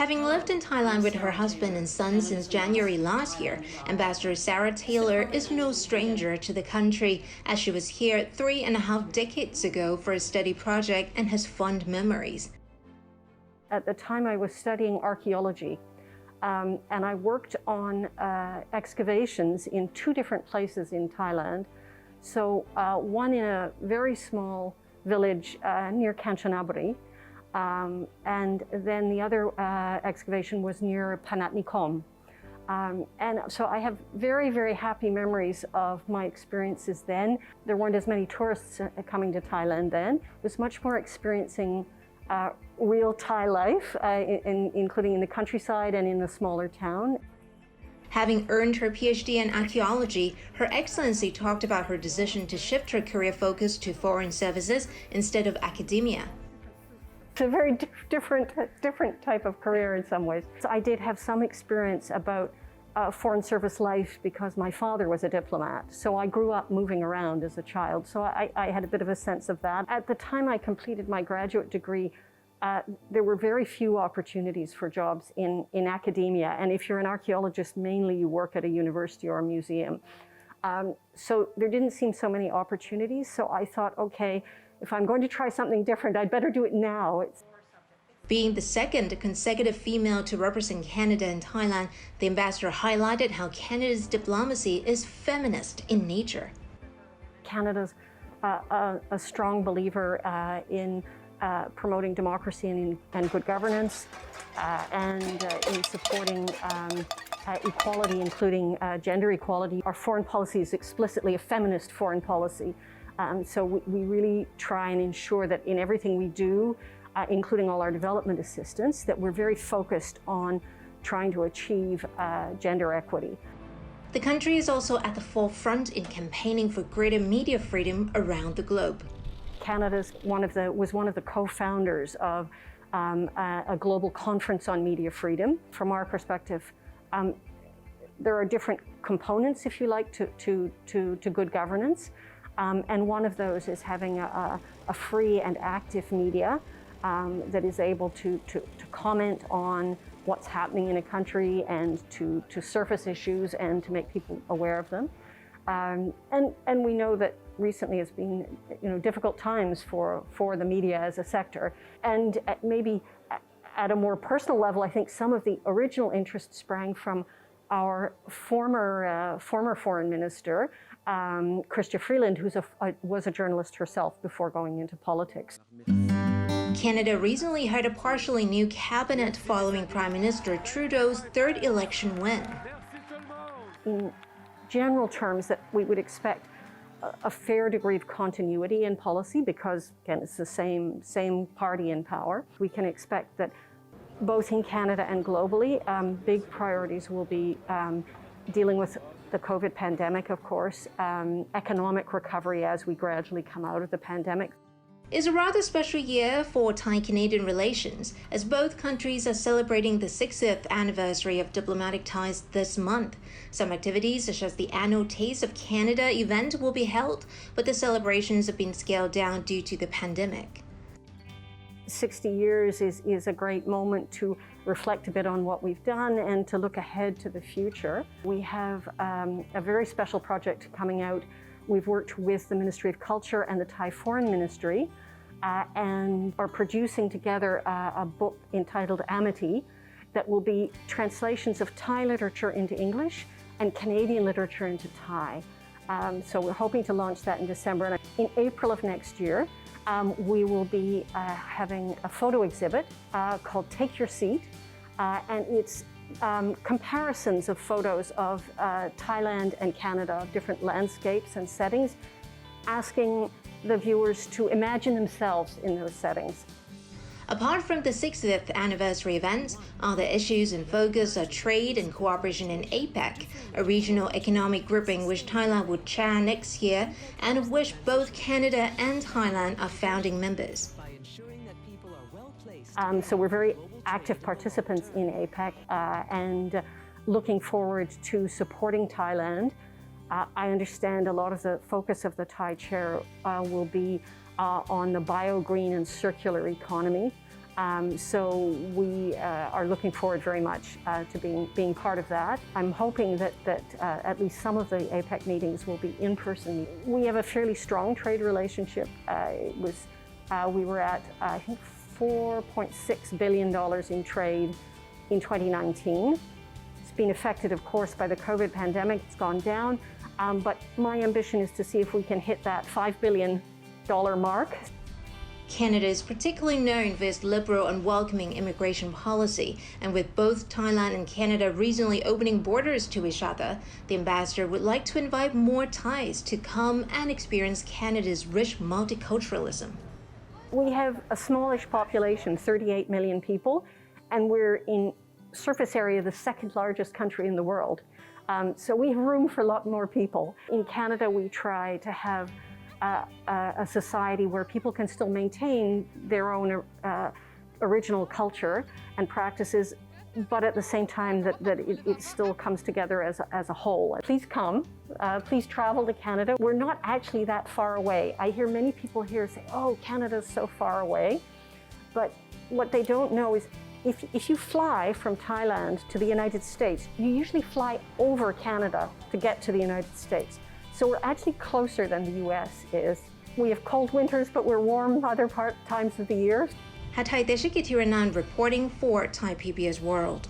Having lived in Thailand with her husband and son since January last year, Ambassador Sarah Taylor is no stranger to the country, as she was here 3.5 decades ago for a study project and has fond memories. At the time I was studying archaeology, and I worked on excavations in 2 different places in Thailand. So one in a very small village near Kanchanaburi, and then the other excavation was near Panatnikom. And so I have very, very happy memories of my experiences then. There weren't as many tourists coming to Thailand then. It was much more experiencing real Thai life, including in the countryside and in a smaller town. Having earned her PhD in archaeology, Her Excellency talked about her decision to shift her career focus to foreign services instead of academia. It's a very different type of career in some ways. So I did have some experience about foreign service life because my father was a diplomat. So I grew up moving around as a child. So I had a bit of a sense of that. At the time I completed my graduate degree, there were very few opportunities for jobs in academia. And if you're an archaeologist, mainly you work at a university or a museum. So there didn't seem so many opportunities. So I thought, okay, if I'm going to try something different, I'd better do it now. Being the second consecutive female to represent Canada in Thailand, the ambassador highlighted how Canada's diplomacy is feminist in nature. Canada's a strong believer in promoting democracy and good governance, and in supporting equality, including gender equality. Our foreign policy is explicitly a feminist foreign policy. So we really try and ensure that in everything we do, including all our development assistance, that we're very focused on trying to achieve gender equity. The country is also at the forefront in campaigning for greater media freedom around the globe. Canada was one of the co-founders of a global conference on media freedom. From our perspective, there are different components, if you like, to good governance. And one of those is having a free and active media that is able to comment on what's happening in a country and to surface issues and to make people aware of them. And we know that recently has been difficult times for the media as a sector. And maybe at a more personal level, I think some of the original interest sprang from our former foreign minister, Chrystia Freeland, who was a journalist herself before going into politics. Canada recently had a partially new cabinet following Prime Minister Trudeau's 3rd election win. In general terms, that we would expect a fair degree of continuity in policy because, again, it's the same party in power. We can expect that both in Canada and globally, big priorities will be dealing with the COVID pandemic, of course, economic recovery as we gradually come out of the pandemic. It's a rather special year for Thai-Canadian relations, as both countries are celebrating the 60th anniversary of diplomatic ties this month. Some activities, such as the annual Taste of Canada event, will be held, but the celebrations have been scaled down due to the pandemic. 60 years is a great moment to reflect a bit on what we've done and to look ahead to the future. We have a very special project coming out. We've worked with the Ministry of Culture and the Thai Foreign Ministry and are producing together a book entitled Amity that will be translations of Thai literature into English and Canadian literature into Thai. So we're hoping to launch that in December. And in April of next year, we will be having a photo exhibit called Take Your Seat, and it's comparisons of photos of Thailand and Canada, different landscapes and settings, asking the viewers to imagine themselves in those settings. Apart from the 60th anniversary event, other issues in focus are trade and cooperation in APEC, a regional economic grouping which Thailand would chair next year and of which both Canada and Thailand are founding members. So we're very active participants in APEC and looking forward to supporting Thailand. I understand a lot of the focus of the Thai chair will be on the bio-green and circular economy. So we are looking forward very much to being part of that. I'm hoping that at least some of the APEC meetings will be in-person. We have a fairly strong trade relationship. We were at, I think, $4.6 billion in trade in 2019. It's been affected, of course, by the COVID pandemic. It's gone down, but my ambition is to see if we can hit that $5 billion mark. Canada is particularly known for its liberal and welcoming immigration policy, and with both Thailand and Canada recently opening borders to each other, the ambassador would like to invite more Thais to come and experience Canada's rich multiculturalism. We have a smallish population, 38 million people, and we're in surface area the second largest country in the world. So we have room for a lot more people. In Canada, we try to have a society where people can still maintain their own original culture and practices, but at the same time that it still comes together as a whole. Please come, please travel to Canada. We're not actually that far away. I hear many people here say, oh, Canada's so far away. But what they don't know is if you fly from Thailand to the United States, you usually fly over Canada to get to the United States. So we're actually closer than the US is. We have cold winters, but we're warm other times of the year. Hatay Deshikitirana reporting for Thai PBS World.